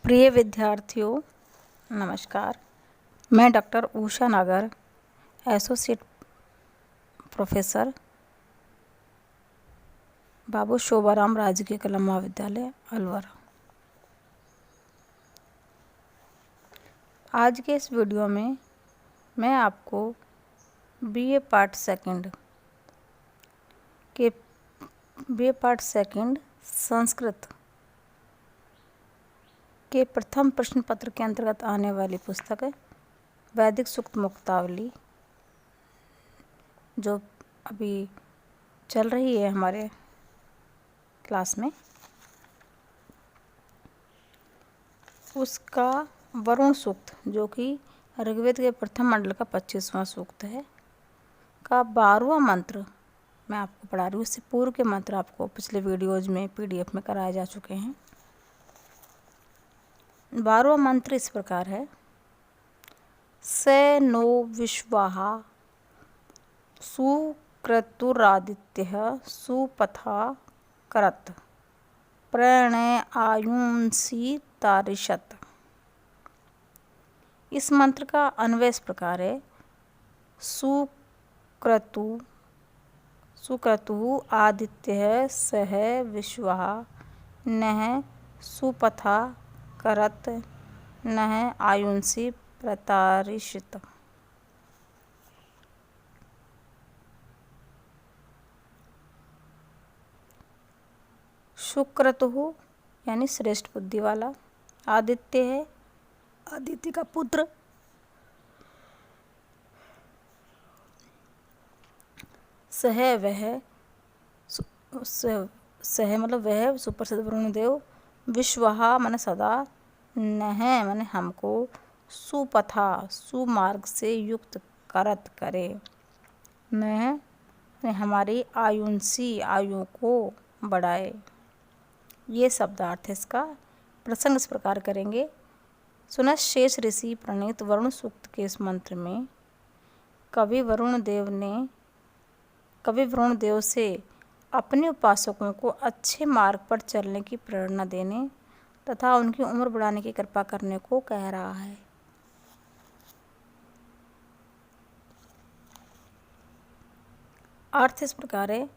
प्रिय विद्यार्थियों, नमस्कार। मैं डॉक्टर उषा नागर, एसोसिएट प्रोफेसर, बाबू शोभाराम राजकीय कला महाविद्यालय अलवर। आज के इस वीडियो में मैं आपको बीए पार्ट सेकंड संस्कृत के प्रथम प्रश्न पत्र के अंतर्गत आने वाली पुस्तक है वैदिक सूक्त मुक्तावली, जो अभी चल रही है हमारे क्लास में, उसका वरुण सूक्त, जो कि ऋग्वेद के प्रथम मंडल का 25वां सूक्त है, का 12वां मंत्र मैं आपको पढ़ा रही हूँ। इससे पूर्व के मंत्र आपको पिछले वीडियोज में PDF में कराए जा चुके हैं। 12वां मंत्र इस प्रकार है। स नो विश्वाः सुक्रतुरादित्यः सुपथा करत् प्रणय आयुंसी तारिषत्। इस मंत्र का अन्वय इस प्रकार है। सुक्रतु आदित्यः सह विश्वाः नः सुपथा करत् नः आयुंसी प्रतारिषत्। सुक्रतुः यानी श्रेष्ठ बुद्धि वाला, आदित्य है आदित्य का पुत्र, सह वह सह मतलब वह सुप्रसिद्ध वरुणदेव, विश्वाहा मन सदा, नह मन हमको, सुपथा सुमार्ग से युक्त करत करे, नह हमारी आयुंसी आयु को बढ़ाए। ये शब्दार्थ है इसका। प्रसंग इस प्रकार करेंगे। सुना शेष ऋषि प्रणीत वरुण सूक्त के इस मंत्र में कवि वरुण देव से अपने उपासकों को अच्छे मार्ग पर चलने की प्रेरणा देने तथा उनकी उम्र बढ़ाने की कृपा करने को कह रहा है। अर्थ इस प्रकार है।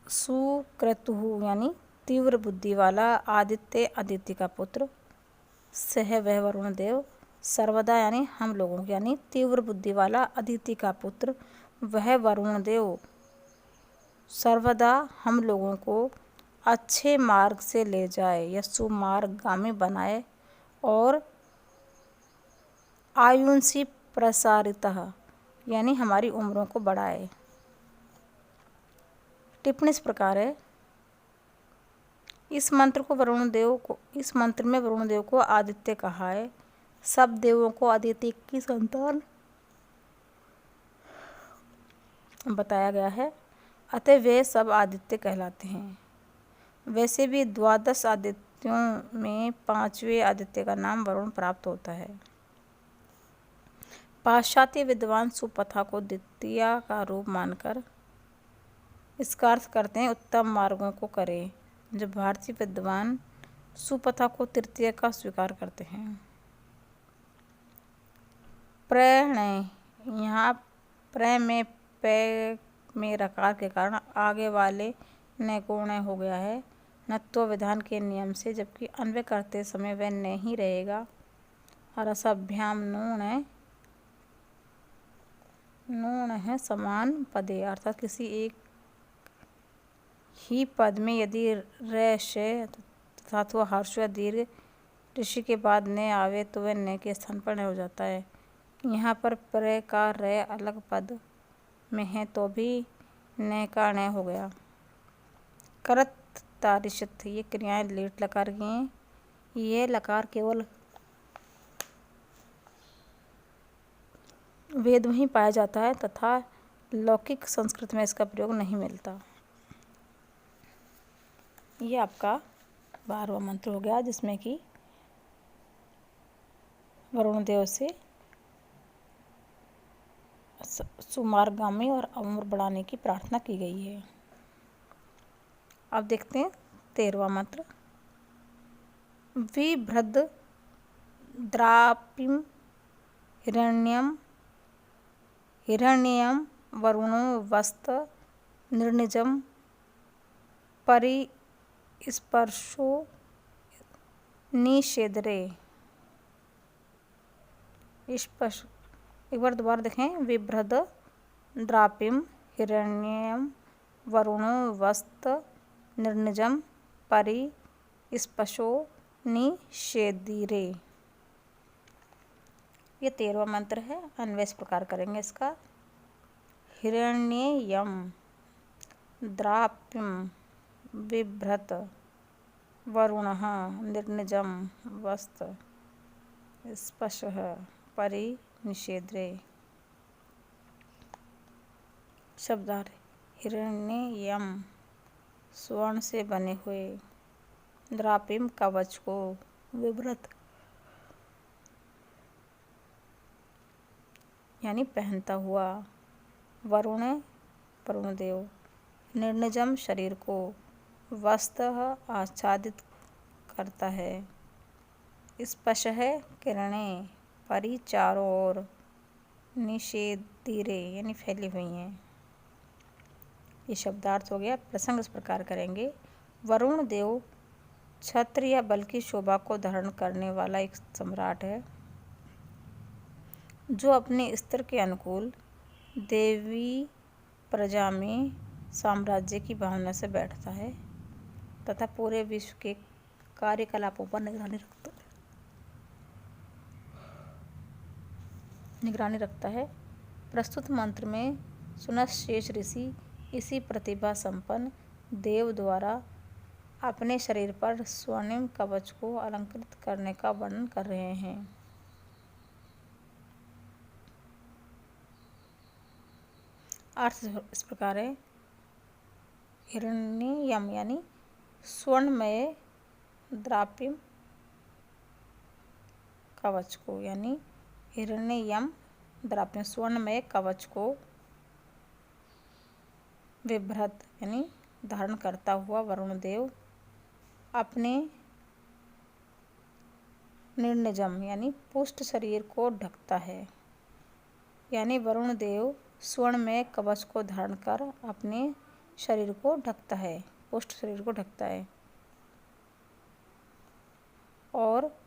सुक्रतुः यानी तीव्र बुद्धि वाला, आदित्य आदित्य का पुत्र, सह वह वरुण देव, सर्वदा यानी हम लोगों के यानी तीव्र बुद्धि वाला अदिति का पुत्र वह वरुण देव सर्वदा हम लोगों को अच्छे मार्ग से ले जाए या सुमार्गगामी बनाए, और आयुंसी प्रसारितः यानी हमारी उम्रों को बढ़ाए। टिप्पणी इस प्रकार है। इस मंत्र में वरुण देव को आदित्य कहा है। सब देवों को आदित्य की संतान बताया गया है, अतः वे सब आदित्य कहलाते हैं। वैसे भी 12 आदित्यों में 5वें आदित्य का नाम वरुण प्राप्त होता है। पाश्चात्य विद्वान सुपथा को द्वितीय का रूप मानकर इसका अर्थ करते हैं उत्तम मार्गों को करें, जब भारतीय विद्वान सुपथा को तृतीय का स्वीकार करते हैं। प्रणय, यहाँ प्र में पे में रकार के कारण आगे वाले न को न हो गया है नत्व विधान के नियम से, जबकि अन्वय करते समय वह नहीं रहेगा। रसाभ्याम नून है समान पदे, अर्थात किसी एक ही पद में यदि रश तथा हर्ष या दीर्घ ऋषि के बाद न आवे तो वह न के स्थान पर न हो जाता है। यहाँ पर प्र का र अलग पद में है तो भी न का न हो गया। करत तारिषत, ये क्रियाएं लेट लकार की हैं। यह लकार केवल वेद में ही पाया जाता है तथा लौकिक संस्कृत में इसका प्रयोग नहीं मिलता। ये आपका 12वां मंत्र हो गया, जिसमें कि वरुण देव से सुमार्गामी और उम्र बढ़ाने की प्रार्थना की गई है। अब देखते हैं 13वां मंत्र। विभ्रद्रापिं हिरण्यं वरुणो वस्त निर्निजं परिस्पर्शो निषेधरे। एक बार दोबारा देखें। विभ्रद्रापिं हिरण्यं वरुणो वस्त निर्निजं परिस्पर्शो निषेधिरे। ये 13वां मंत्र है। अन्वय इस प्रकार करेंगे इसका। हिरण्ययं द्रापिं बिभ्रत वरुणः निर्निजं वस्त स्पशः परिनिषेधे। शब्दार्थ। हिरण्ययं स्वर्ण से बने हुए, द्रापिम कवच को, विभ्रत यानी पहनता हुआ, वरुणदेव, निर्निजम शरीर को, वस्तः आच्छादित करता है, स्पशः किरणें, परि चारों ओर, निषेधिरे यानी फैली हुई हैं। ये शब्दार्थ हो गया। प्रसंग इस प्रकार करेंगे। वरुण देव छत्र या बल की शोभा को धारण करने वाला एक सम्राट है जो अपने स्तर के अनुकूल देवी प्रजा में साम्राज्य की भावना से बैठता है तथा पूरे विश्व के कार्यकलापों पर निगरानी रखता है। प्रस्तुत मंत्र में सुनश्रेष्ठ ऋषि इसी प्रतिभा संपन्न देव द्वारा अपने शरीर पर स्वर्णिम कवच को अलंकृत करने का वर्णन कर रहे हैं। अर्थ इस प्रकार है। हिरण्ययम यानी स्वर्णमय द्रापिम कवच को, यानी हिरण्ययम द्रापिम स्वर्णमय कवच को, विभ्रत यानी धारण करता हुआ वरुण देव अपने निर्निजम यानी पुष्ट शरीर को ढकता है। यानी वरुण देव स्वर्ण में कवच को धारण कर अपने शरीर को ढकता है, पुष्ट शरीर को ढकता है और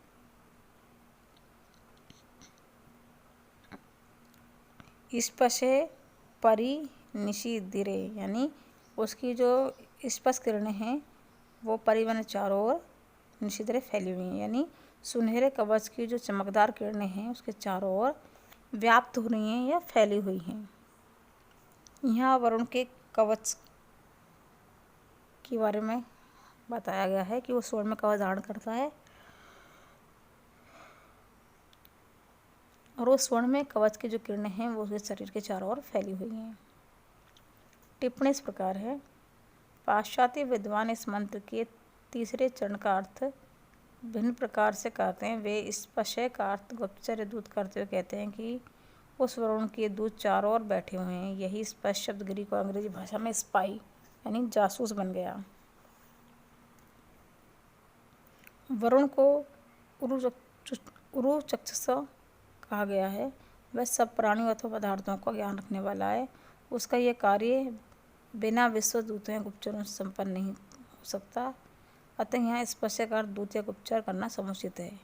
स्पशे परिनिषेधिरे यानी उसकी जो स्पर्श किरणें हैं वो परिवन चारों ओर निषेधिरे फैली हुई हैं। यानी सुनहरे कवच की जो चमकदार किरणें हैं उसके चारों ओर व्याप्त हो रही हैं या फैली हुई हैं। यहाँ वरुण के कवच के बारे में बताया गया है कि वो स्वर्ण में कवच धारण करता है और वो स्वर्ण में कवच की जो किरणें हैं वो उसके शरीर के चारों ओर फैली हुई हैं। टिप्पणी इस प्रकार है। पाश्चात्य विद्वान इस मंत्र के तीसरे चरण का अर्थ भिन्न प्रकार से कहते हैं। वे इस पशय का अर्थ गुप्तचर्य दूत करते हुए कहते हैं कि उस वरुण के दूत चारों ओर बैठे हुए हैं। यही स्पष्ट शब्द ग्रीक और अंग्रेजी भाषा में स्पाई यानी जासूस बन गया। वरुण को उरुचक्षस कहा गया है। वह सब प्राणियों अथवा पदार्थों का ज्ञान रखने वाला है। उसका यह कार्य बिना विश्वदूतों या गुप्तचरों से संपन्न नहीं हो सकता। अतः यहाँ स्पष्ट का अर्थ दूत या गुप्तचर करना समुचित है।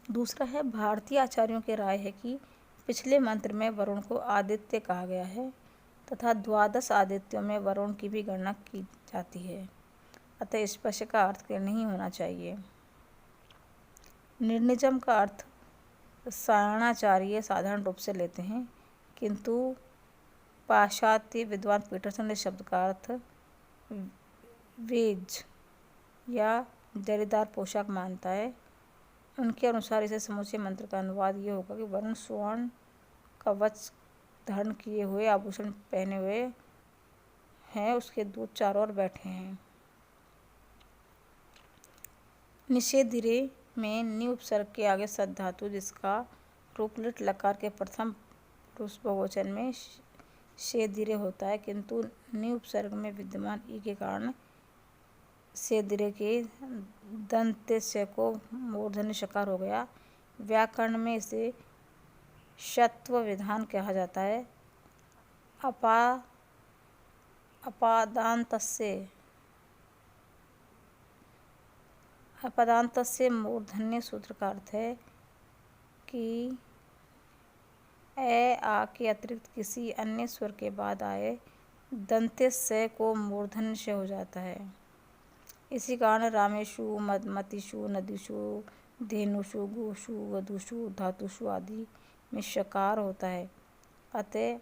दूसरा है, भारतीय आचार्यों की राय है कि पिछले मंत्र में वरुण को आदित्य कहा गया है तथा द्वादश आदित्यों में वरुण की भी गणना की जाती है। अतः स्पष्ट का अर्थ नहीं होना चाहिए। निर्निजम का अर्थ सायणाचार्य साधारण रूप से लेते हैं, किंतु पाश्चात्य विद्वान पीटरसन ने शब्द का अर्थ वेज या जरीदार पोशाक मानता है। उनके अनुसार इसे समूचे मंत्र का अनुवाद ये होगा कि वरुण स्वर्ण कवच धारण किए हुए, आभूषण पहने हुए हैं, उसके दूत चारों ओर बैठे हैं। निषेधिरे में नि उपसर्ग के आगे सद धातु जिसका रूप लिट लकार के प्रथम पुरुष बहुवचन में से दीर्घ होता है, किंतु नि उपसर्ग में विद्यमान ई के कारण से दीर्घ के दंत से को मूर्धन्य शकार हो गया। व्याकरण में इसे षत्व विधान कहा जाता है। अपदान्तस्य मूर्धन्य सूत्र का अर्थ है कि ए आ के अतिरिक्त किसी अन्य स्वर के बाद आए दंत्य से को मूर्धन्य से हो जाता है। इसी कारण रामेशु, मतिषु, नदीषु, धेनुषु, गोषु, वधुषु, धातुषु आदि में शकार होता है। अतः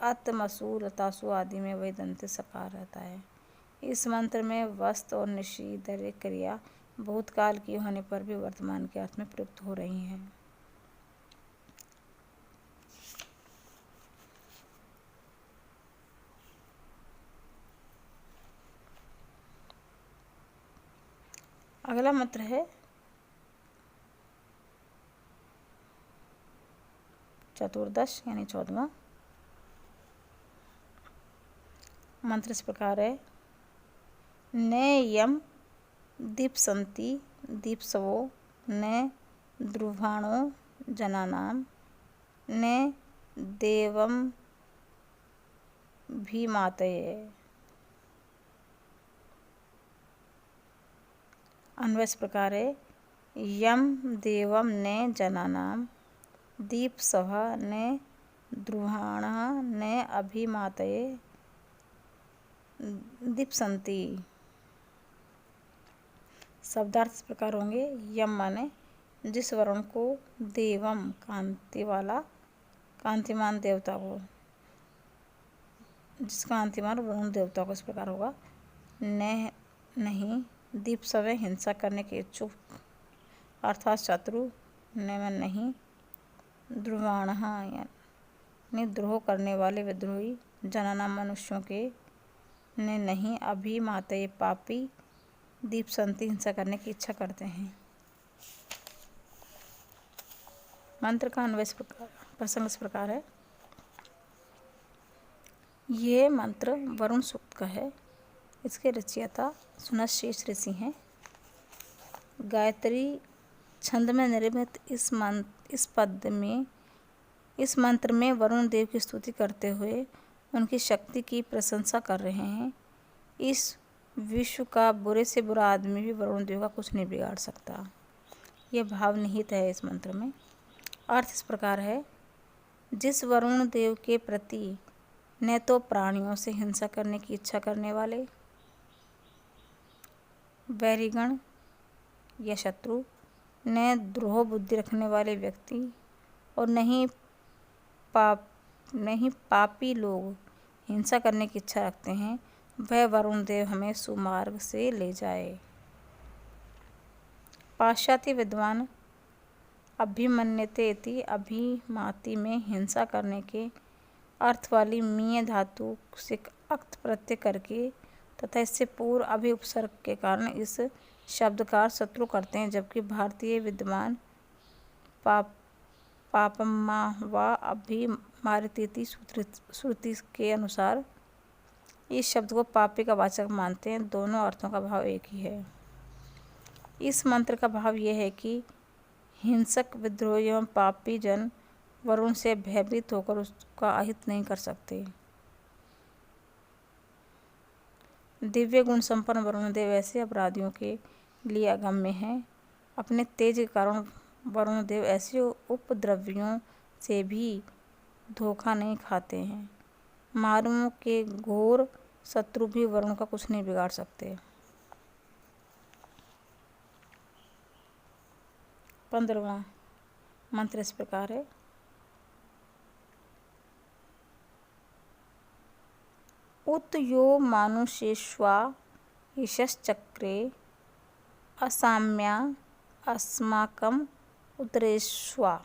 अत, मसू, लतासु आदि में वही दंत्य सकार रहता है। इस मंत्र में वस्त और निषेध क्रिया भूतकाल की होने पर भी वर्तमान के अर्थ में प्रयुक्त हो रही हैं। अगला मंत्र है चतुर्दश यानी 14वां मंत्र इस प्रकार है। न यम दीप्सन्ति दीप्सवो न द्रुभाणो जनानाम न देवम भीमातये। अन्वय इस प्रकार है। यम देवम न जनानाम दीप्सव न द्रुभाणः न अभिमातये दीप्सन्ति। शब्दार्थ इस प्रकार होंगे। यम माने जिस वरुण को, देवम कांति वाला, कांतिमान देवता को, जिस कांतिमान वरुण देवता को इस प्रकार होगा। न नहीं, दीप्सवे हिंसा करने के इच्छुक अर्थात शत्रु, न में नहीं, द्रुवाणः यानी द्रोह करने वाले विद्रोही, जनाना मनुष्यों के, ने नहीं, अभिमातये पापी, दीप्सन्ति हिंसा करने की इच्छा करते हैं। मंत्र का अन्वय प्रसंग इस प्रकार है। ये मंत्र वरुण सूक्त का है। इसके रचयिता सुनश्शेष ऋषि हैं। गायत्री छंद में निर्मित इस मंत्र में वरुण देव की स्तुति करते हुए उनकी शक्ति की प्रशंसा कर रहे हैं। इस विश्व का बुरे से बुरा आदमी भी वरुण देव का कुछ नहीं बिगाड़ सकता। यह भाव निहित है इस मंत्र में। अर्थ इस प्रकार है। जिस वरुण देव के प्रति न तो प्राणियों से हिंसा करने की इच्छा करने वाले वैरीगण या शत्रु, न द्रोह बुद्धि रखने वाले व्यक्ति और नहीं पापी लोग हिंसा करने की इच्छा रखते हैं, वह वरुण देव हमें सुमार्ग से ले जाए। पाश्चात्य विद्वान अभिमन्यते इति अभिमाति में हिंसा करने के अर्थ वाली मीय धातु से अक्त प्रत्यय करके तथा इससे पूर्व अभि उपसर्ग के कारण इस शब्द का अर्थ शत्रु करते हैं, जबकि भारतीय विद्वान पापम्मा व अभिमारितीति श्रुति के अनुसार इस शब्द को पापी का वाचक मानते हैं। दोनों अर्थों का भाव एक ही है। इस मंत्र का भाव यह है कि हिंसक, विद्रोही एवं पापी जन वरुण से भयभीत होकर उसका अहित नहीं कर सकते। दिव्य गुण संपन्न वरुण देव ऐसे अपराधियों के लिए अगम्य हैं। अपने तेज के कारण वरुण देव ऐसे उपद्रवियों से भी धोखा नहीं खाते हैं। मारुओं के घोर शत्रु भी वरुण का कुछ नहीं बिगाड़ सकते। 15वां मंत्र इस प्रकार है। उत यो मानुषेष्वा ईशश्चक्रे असाम्या अस्माकम उत्तरेष्वा।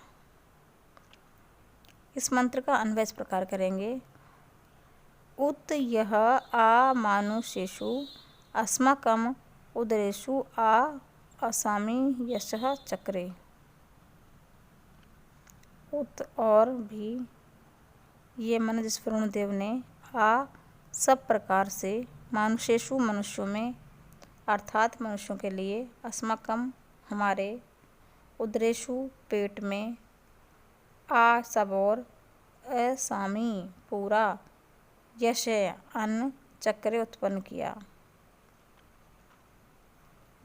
इस मंत्र का अन्वय इस प्रकार करेंगे। उत यह आ मानुषेषु अस्माकम उदरेषु आ असामी यशः चक्रे। उत और भी ये मन जिस वरुण देव ने आ सब प्रकार से मानुषेषु मनुष्यों में अर्थात मनुष्यों के लिए अस्माकम हमारे उदरेषु पेट में आ सब और असामी पूरा यश अन्न चक्र उत्पन्न किया।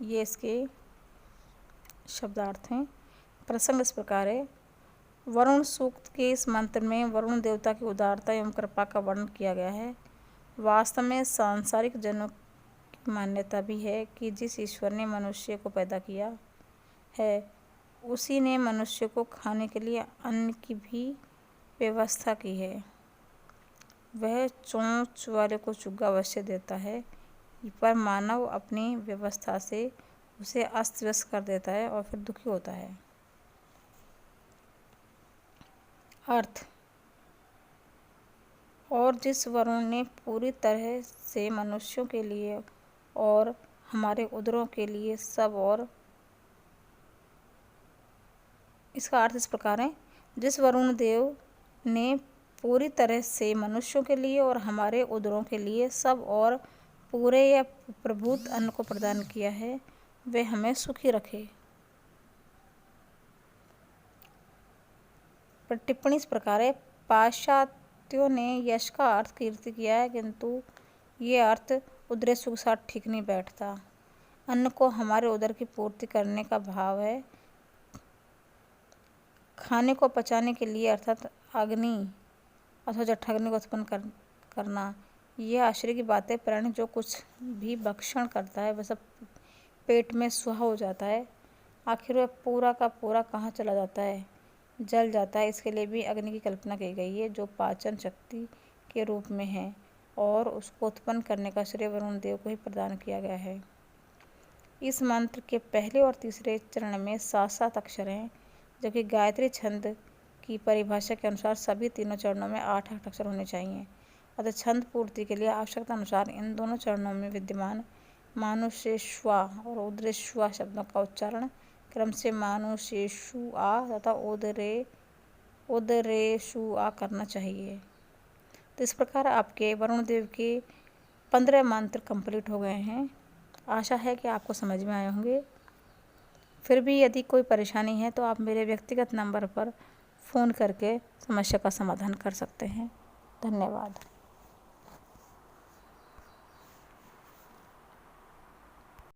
ये इसके शब्दार्थ हैं। प्रसंग इस प्रकार है। वरुण सूक्त के इस मंत्र में वरुण देवता की उदारता एवं कृपा का वर्णन किया गया है। वास्तव में सांसारिक जनों की मान्यता भी है कि जिस ईश्वर ने मनुष्य को पैदा किया है उसी ने मनुष्य को खाने के लिए अन्न की भी व्यवस्था की है। वह चोंच वाले को चुग्गा अवश्य देता है, पर मानव अपनी व्यवस्था से उसे अस्त व्यस्त कर देता है और फिर दुखी होता है। अर्थ, और जिस वरुण ने पूरी तरह से मनुष्यों के लिए और हमारे उदरों के लिए सब और इसका अर्थ इस प्रकार है। जिस वरुण देव ने पूरी तरह से मनुष्यों के लिए और हमारे उदरों के लिए सब और पूरे या प्रभुत अन्न को प्रदान किया है वे हमें सुखी रखे। टिप्पणी इस प्रकार है। पाश्चात्यों ने यश का अर्थ कीर्ति किया है, किंतु ये अर्थ उदरेषु के साथ ठीक नहीं बैठता। अन्न को हमारे उदर की पूर्ति करने का भाव है। खाने को पचाने के लिए अर्थात अग्नि अथवा जठराग्नि को उत्पन्न करना, यह आश्चर्य की बात है। प्राणी जो कुछ भी भक्षण करता है वह सब पेट में स्वाहा हो जाता है। आखिर वह पूरा का पूरा कहाँ चला जाता है? जल जाता है। इसके लिए भी अग्नि की कल्पना की गई है जो पाचन शक्ति के रूप में है और उसको उत्पन्न करने का श्रेय वरुण देव को ही प्रदान किया गया है। इस मंत्र के पहले और तीसरे चरण में 7-7 अक्षर हैं, जबकि गायत्री छंद की परिभाषा के अनुसार सभी तीनों चरणों में 8-8 अक्षर होने चाहिए। अतः छंद पूर्ति के लिए आवश्यकता अनुसार इन दोनों चरणों में विद्यमान मानुषेश्वा और उदरेश्वा शब्दों का उच्चारण क्रम से मानुषेषु आ तथा उदरेषु आ करना चाहिए। तो इस प्रकार आपके वरुण देव के 15 मंत्र कंप्लीट हो गए हैं। आशा है कि आपको समझ में आए होंगे। फिर भी यदि कोई परेशानी है तो आप मेरे व्यक्तिगत नंबर पर फ़ोन करके समस्या का समाधान कर सकते हैं। धन्यवाद।